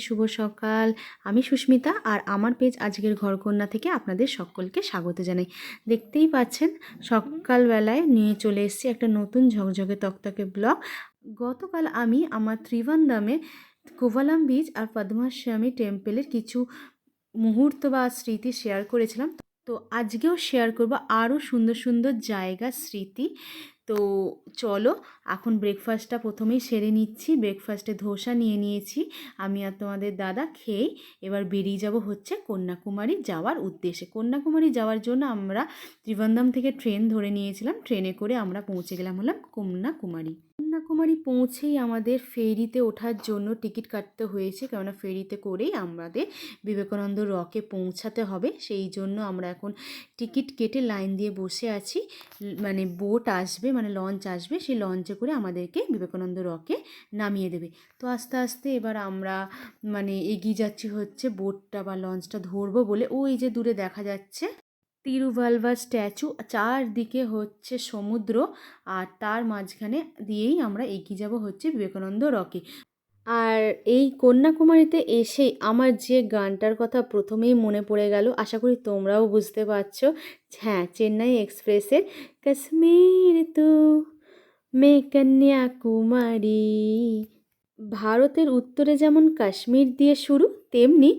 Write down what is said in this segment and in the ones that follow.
শুভ সকাল। আমি সুস্মিতা আর আমার পেজ আজকের ঘরকন্যা থেকে আপনাদের সকলকে স্বাগত জানাই। দেখতেই পাচ্ছেন সকালবেলায় নিয়ে চলে এসেছি একটা নতুন ঝকঝকে তকতকে ব্লগ। গতকাল আমি আমার ত্রিভান্দামে কোভালাম বিচ আর পদ্মাস্বামী টেম্পলের কিছু মুহূর্ত বা স্মৃতি শেয়ার করেছিলাম। তো আজকেও শেয়ার করব আরও সুন্দর সুন্দর জায়গা স্মৃতি। তো চলো এখন ব্রেকফাস্টটা প্রথমেই সেরে নিচ্ছি। ব্রেকফাস্টে ধোসা নিয়ে নিয়েছি আমি আর তোমাদের দাদা, খেয়েই এবার বেরিয়ে যাব হচ্ছে কন্যাকুমারী যাওয়ার উদ্দেশ্যে। কন্যাকুমারী যাওয়ার জন্য আমরা ত্রিভান্দাম থেকে ট্রেন ধরে নিয়েছিলাম। ট্রেনে করে আমরা পৌঁছে গেলাম হলাম কন্যাকুমারী। কন্যাকুমারী পৌঁছেই আমাদের ফেরিতে ওঠার জন্য টিকিট কাটতে হয়েছে, কেননা ফেরিতে করেই আমাদের বিবেকানন্দ রকে পৌঁছাতে হবে। সেই জন্য আমরা এখন টিকিট কেটে লাইন দিয়ে বসে আছি। মানে বোট আসবে, মানে লঞ্চ আসবে, সেই লঞ্চে করে আমাদেরকে বিবেকানন্দ রকে নামিয়ে দেবে। তো আস্তে আস্তে এবার আমরা মানে এগিয়ে যাচ্ছি হচ্ছে বোটটা বা লঞ্চটা ধরবো বলে। ওই যে দূরে দেখা যাচ্ছে তিরুভালভার স্ট্যাচু, চারদিকে হচ্ছে সমুদ্র, আর তার মাঝখানে দিয়েই আমরা এগিয়ে যাব হচ্ছে বিবেকানন্দ রকে। আর এই কন্যাকুমারীতে এসে আমার যে গানটার কথা প্রথমেই মনে পড়ে গেল, আশা করি তোমরাও বুঝতে পারছো। হ্যাঁ, চেন্নাই এক্সপ্রেসের কাশ্মীর তো মে কন্যাকুমারী। ভারতের উত্তরে যেমন কাশ্মীর দিয়ে শুরু, তেমনি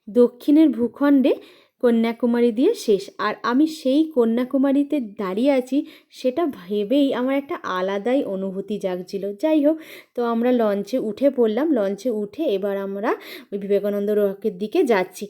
দক্ষিণের ভূখণ্ডে কন্যাকুমারী দিয়ে শেষ। আর আমি সেই কন্যাকুমারীতে দাঁড়িয়ে আছি, সেটা ভেবেই আমার একটা আলাদাই অনুভূতি জাগছিল। যাই হোক, তো আমরা লঞ্চে উঠে পড়লাম। লঞ্চে উঠে এবার আমরা ওই বিবেকানন্দ রকের দিকে যাচ্ছি।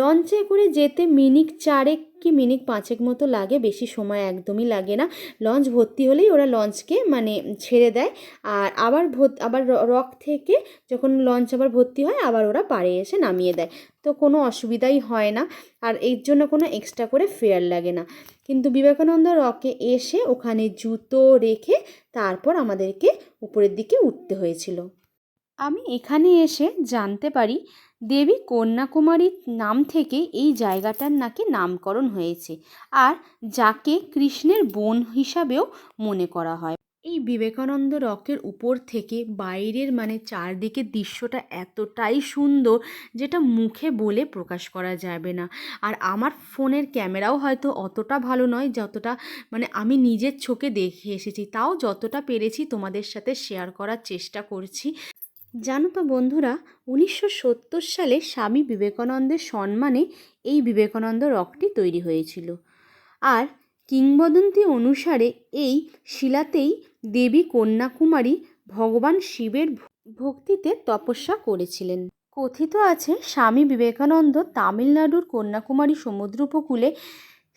লঞ্চে করে যেতে মিনিট 4 কি মিনিট 5 মতো লাগে, বেশি সময় একদমই লাগে না। লঞ্চ ভর্তি হলেই ওরা লঞ্চকে মানে ছেড়ে দেয়। আর আবার রক থেকে যখন লঞ্চ আবার ভর্তি হয়, আবার ওরা পাড়ে এসে নামিয়ে দেয়। তো কোনো অসুবিধাই হয় না, আর এর জন্য কোনো এক্সট্রা করে ফেয়ার লাগে না। কিন্তু বিবেকানন্দ রকে এসে ওখানে জুতো রেখে তারপর আমাদেরকে উপরের দিকে উঠতে হয়েছিল। আমি এখানে এসে জানতে পারি দেবী কন্যাকুমারীর নাম থেকে এই জায়গাটার নাকি নামকরণ হয়েছে, আর যাকে কৃষ্ণের বোন হিসাবেও মনে করা হয়। এই বিবেকানন্দ রকের উপর থেকে বাইরের মানে চারদিকের দৃশ্যটা এতটাই সুন্দর, যেটা মুখে বলে প্রকাশ করা যাবে না। আর আমার ফোনের ক্যামেরাও হয়তো অতটা ভালো নয় যতটা মানে আমি নিজের চোখে দেখে এসেছি, তাও যতটা পেরেছি তোমাদের সাথে শেয়ার করার চেষ্টা করছি। জানো তো বন্ধুরা, 1970 সালে স্বামী বিবেকানন্দের সম্মানে এই বিবেকানন্দ রকটি তৈরি হয়েছিল। আর কিংবদন্তি অনুসারে এই শিলাতেই দেবী কন্যাকুমারী ভগবান শিবের ভক্তিতে তপস্যা করেছিলেন। কথিত আছে স্বামী বিবেকানন্দ তামিলনাড়ুর কন্যাকুমারী সমুদ্র উপকূলে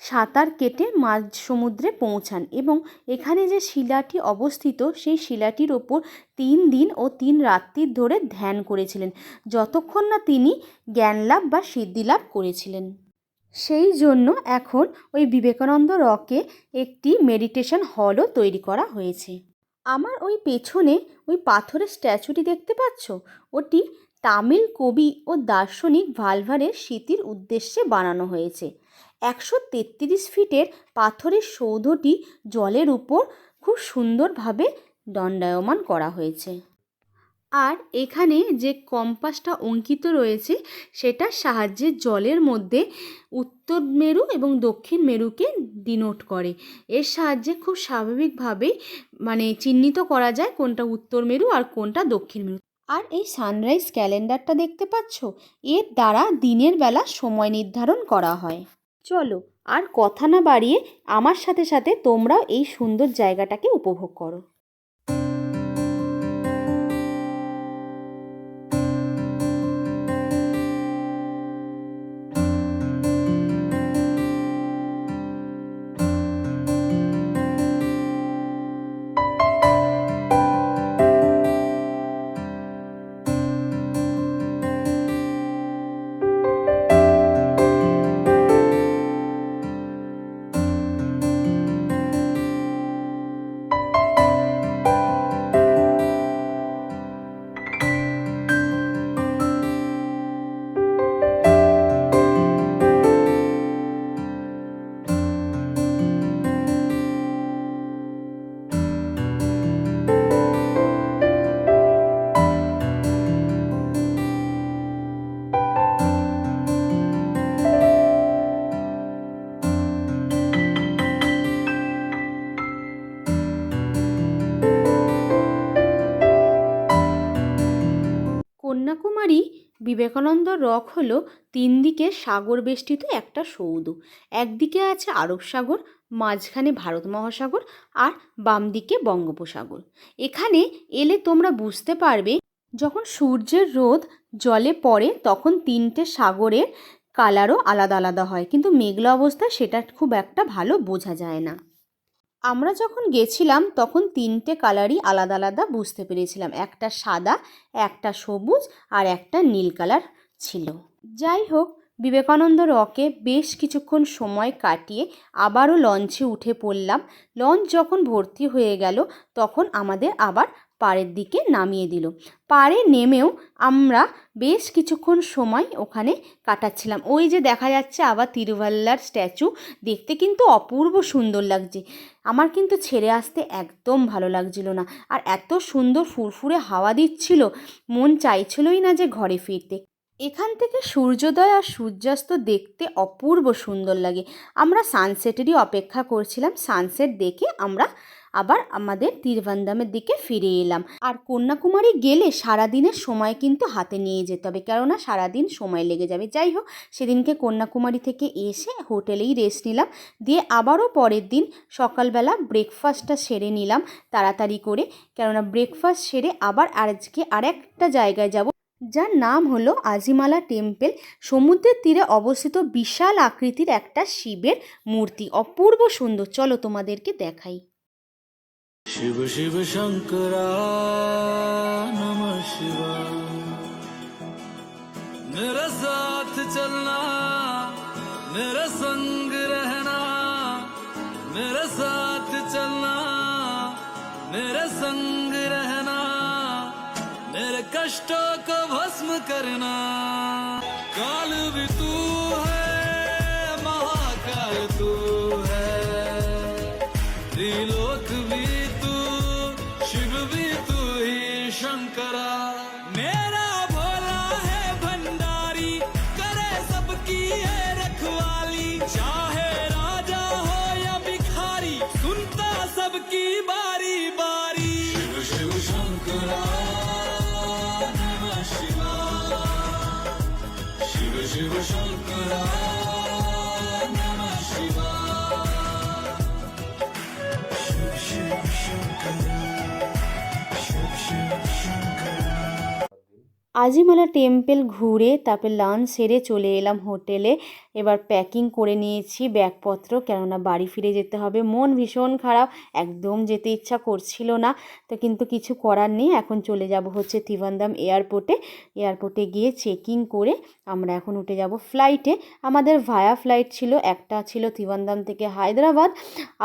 সাঁতার কেটে মাঝ সমুদ্রে পৌঁছান এবং এখানে যে শিলাটি অবস্থিত সেই শিলাটির ওপর 3 দিন ও 3 রাত্রি ধরে ধ্যান করেছিলেন, যতক্ষণ না তিনি জ্ঞানলাভ বা সিদ্ধিলাভ করেছিলেন। সেই জন্য এখন ওই বিবেকানন্দ রকে একটি মেডিটেশন হলও তৈরি করা হয়েছে। আমার ওই পেছনে ওই পাথরের স্ট্যাচুটি দেখতে পাচ্ছ, ওটি তামিল কবি ও দার্শনিক ভালভারের স্মৃতির উদ্দেশ্যে বানানো হয়েছে। 133 ফিটের পাথরের সৌধটি জলের উপর খুব সুন্দরভাবে দণ্ডায়মান করা হয়েছে। আর এখানে যে কম্পাসটা অঙ্কিত রয়েছে, সেটার সাহায্যে জলের মধ্যে উত্তর মেরু এবং দক্ষিণ মেরুকে ডিনোট করে। এর সাহায্যে খুব স্বাভাবিকভাবেই মানে চিহ্নিত করা যায় কোনটা উত্তর মেরু আর কোনটা দক্ষিণ মেরু। আর এই সানরাইজ ক্যালেন্ডারটা দেখতে পাচ্ছ, এর দ্বারা দিনের বেলা সময় নির্ধারণ করা হয়। চলো আর কথা না বাড়িয়ে আমার সাথে সাথে তোমরাও এই সুন্দর জায়গাটাকে উপভোগ করো। বিবেকানন্দ রক হলো 3 দিকে সাগর বেষ্টিত একটা সৌধ। একদিকে আছে আরব সাগর, মাঝখানে ভারত মহাসাগর আর বাম দিকে বঙ্গোপসাগর। এখানে এলে তোমরা বুঝতে পারবে যখন সূর্যের রোদ জলে পড়ে তখন 3টে সাগরের কালারও আলাদা আলাদা হয়, কিন্তু মেঘলা অবস্থায় সেটা খুব একটা ভালো বোঝা যায় না। আমরা যখন গেছিলাম তখন 3টে কালারই আলাদা আলাদা বুঝতে পেরেছিলাম, একটা সাদা, একটা সবুজ আর একটা নীল কালার ছিল। যাই হোক, বিবেকানন্দ রকে বেশ কিছুক্ষণ সময় কাটিয়ে আবারও লঞ্চে উঠে পড়লাম। লঞ্চ যখন ভর্তি হয়ে গেল তখন আমাদের আবার পাড়ের দিকে নামিয়ে দিল। পাড়ে নেমেও আমরা বেশ কিছুক্ষণ সময় ওখানে কাটাচ্ছিলাম। ওই যে দেখা যাচ্ছে আবার তিরুভাল্লার স্ট্যাচু, দেখতে কিন্তু অপূর্ব সুন্দর লাগছে। আমার কিন্তু ছেড়ে আসতে একদম ভালো লাগছিল না, আর এত সুন্দর ফুরফুরে হাওয়া দিচ্ছিল, মন চাইছিলই না যে ঘরে ফিরতে। এখান থেকে সূর্যোদয় আর সূর্যাস্ত দেখতে অপূর্ব সুন্দর লাগে। আমরা সানসেটেরই অপেক্ষা করছিলাম। সানসেট দেখে আমরা আবার আমাদের তিরুভান্দামের দিকে ফিরে এলাম। আর কন্যাকুমারী গেলে সারাদিনের সময় কিন্তু হাতে নিয়ে যেতে হবে, কেননা সারাদিন সময় লেগে যাবে। যাই হোক, সেদিনকে কন্যাকুমারী থেকে এসে হোটেলেই রেস্ট নিলাম, দিয়ে আবারও পরের দিন সকালবেলা ব্রেকফাস্টটা সেরে নিলাম তাড়াতাড়ি করে, কেননা ব্রেকফাস্ট সেরে আবার আজকে আরেকটা জায়গায় যাব, যার নাম হলো আজিমালা টেম্পল। সমুদ্রের তীরে অবস্থিত বিশাল আকৃতির একটা শিবের মূর্তি, অপূর্ব সুন্দর। চলো তোমাদেরকে দেখাই। शिव शिव शंकरा नमः शिवाय, मेरे साथ चलना, मेरे संग रहना, मेरे साथ चलना, मेरे संग रहना, मेरे कष्टों को भस्म करना। काल भी तू है, महाकाल तू है, त्रिलोक भी तू, शिव भी तू ही शंकरा। मेरा भोला है भंडारी, करे सबकी है रखवाली, चाहे राजा हो या भिखारी, सुनता सबकी बारी बारी। शिव शिव शंकरा नमः शिवाय, शिव शिव शंकरा नमः शिवाय, शिव शिव शंकरा, शिव शिव शंकरा। আজিমালা টেম্পল ঘুরে তারপর লাঞ্চ সেরে চলে এলাম হোটেলে। এবার প্যাকিং করে নিয়েছি ব্যাগপত্র, কেননা বাড়ি ফিরে যেতে হবে। মন ভীষণ খারাপ, একদম যেতে ইচ্ছা করছিল না, তো কিন্তু কিছু করার নেই। এখন চলে যাব হচ্ছে ত্রিভান্দাম এয়ারপোর্টে। এয়ারপোর্টে গিয়ে চেকিং করে আমরা এখন উঠে যাব ফ্লাইটে। আমাদের ভায়া ফ্লাইট ছিল, একটা ছিল ত্রিভান্দাম থেকে হায়দ্রাবাদ,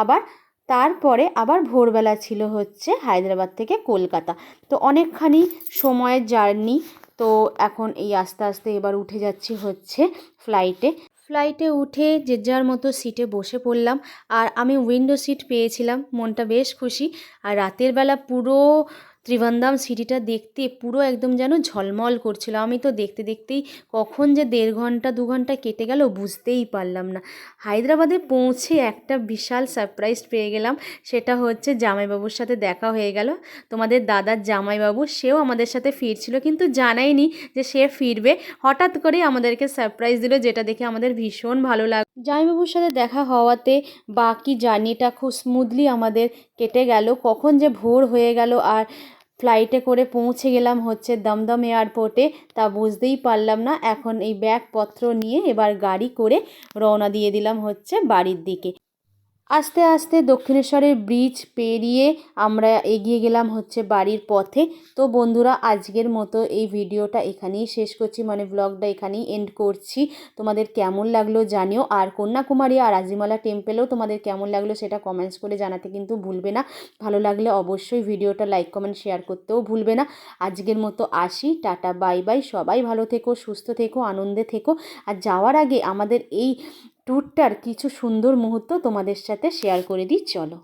আবার তারপরে আবার ভোরবেলা ছিল হচ্ছে হায়দ্রাবাদ থেকে কলকাতা। তো অনেকখানি সময়ের জার্নি। তো এখন এই আস্তে আস্তে এবার উঠে যাচ্ছি হচ্ছে ফ্লাইটে। ফ্লাইটে উঠে যে যার মতো সিটে বসে পড়লাম, আর আমি উইন্ডো সিট পেয়েছিলাম, মনটা বেশ খুশি। আর রাতের বেলা পুরো ত্রিভান্দাম সিটিটা দেখতে পুরো একদম যেন ঝলমল করছিল। আমি তো দেখতে দেখতেই কখন যে 1.5 ঘন্টা 2 ঘন্টা কেটে গেল বুঝতেই পারলাম না। হায়দ্রাবাদে পৌঁছে একটা বিশাল সারপ্রাইজ পেয়ে গেলাম, সেটা হচ্ছে জামাইবাবুর সাথে দেখা হয়ে গেল। তোমাদের দাদার জামাইবাবু, সেও আমাদের সাথে ফিরছিল, কিন্তু জানাইনি যে সে ফিরবে। হঠাৎ করে আমাদেরকে সারপ্রাইজ দিল, যেটা দেখে আমাদের ভীষণ ভালো লাগলো। জামাইবাবুর সাথে দেখা হওয়াতে বাকি জার্নিটা খুব স্মুথলি আমাদের কেটে গেল। কখন যে ভোর হয়ে গেল আর ফ্লাইটে করে পৌঁছে গেলাম হচ্ছে দমদম এয়ারপোর্টে, তা বুঝতেই পারলাম না। এখন এই ব্যাগপত্র নিয়ে এবার গাড়ি করে রওনা দিয়ে দিলাম হচ্ছে বাড়ির দিকে। আস্তে আস্তে দক্ষিণেশ্বরের ব্রিজ পেরিয়ে আমরা এগিয়ে গেলাম হচ্ছে বাড়ির পথে। তো বন্ধুরা, আজকের মতো এই ভিডিওটা এখানেই শেষ করছি, মানে ব্লগটা এখানেই এন্ড করছি। তোমাদের কেমন লাগলো জানিও, আর কন্যাকুমারী আর আজিমালা টেম্পেলেও তোমাদের কেমন লাগলো সেটা কমেন্টস করে জানাতে কিন্তু ভুলবে না। ভালো লাগলে অবশ্যই ভিডিওটা লাইক কমেন্ট শেয়ার করতেও ভুলবে না। আজকের মতো আসি, টাটা বাই বাই। সবাই ভালো থেকো, সুস্থ থেকো, আনন্দে থেকো। আর যাওয়ার আগে আমাদের এই ট্যুরটার কিছু সুন্দর মুহূর্ত তোমাদের সাথে শেয়ার করে দিই, চলো।